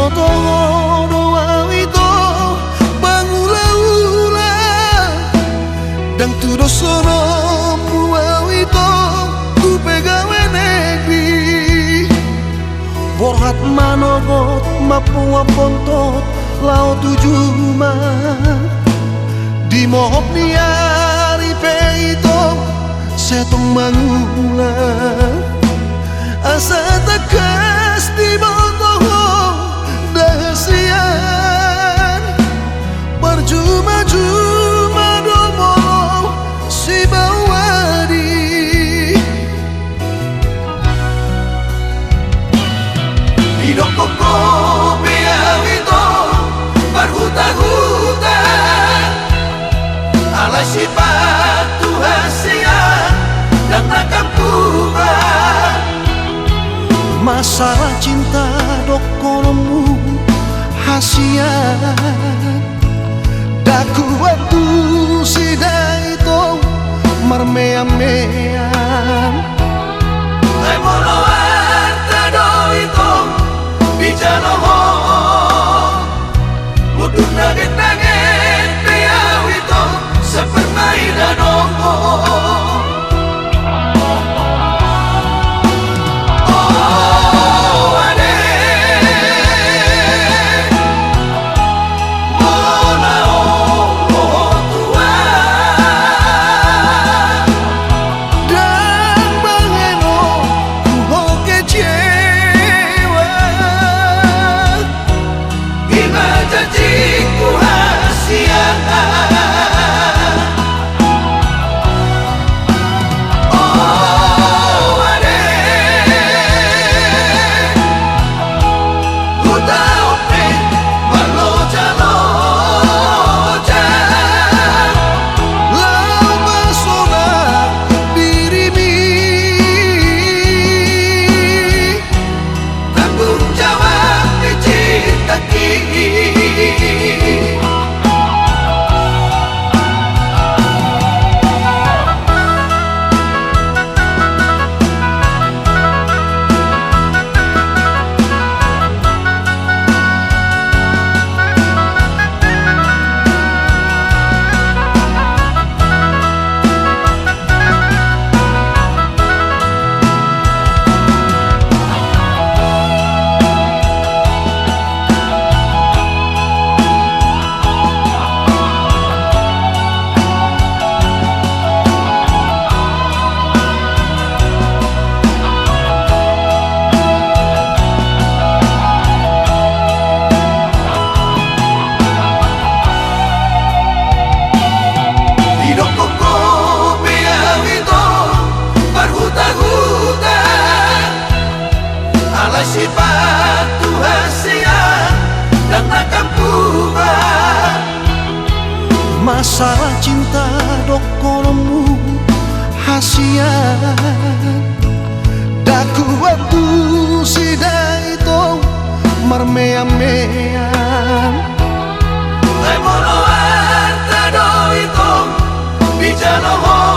moto doa itu bangula-ula dan tu dosono mua itu tu pegawe negeri borhat manogot mapua pontot lao tujuh di mohop niari peito setong mangula asa takas di botoh dahasian percuma-cuma domolo si bawadi hidup koko beawito berhuta-huta ala sifat Tuhan siang dan nakampuan masalah cinta dokonomu hasian daku waktu sida itu marmea-mean lemono arta do itu bijano ho mudun naget-naget beau itu sepermainan sifat Tuhan siang dan nakampuan masalah cinta dokonomu hasian daku waktu sida itu marmea-mean lemono arta do itu bijano ho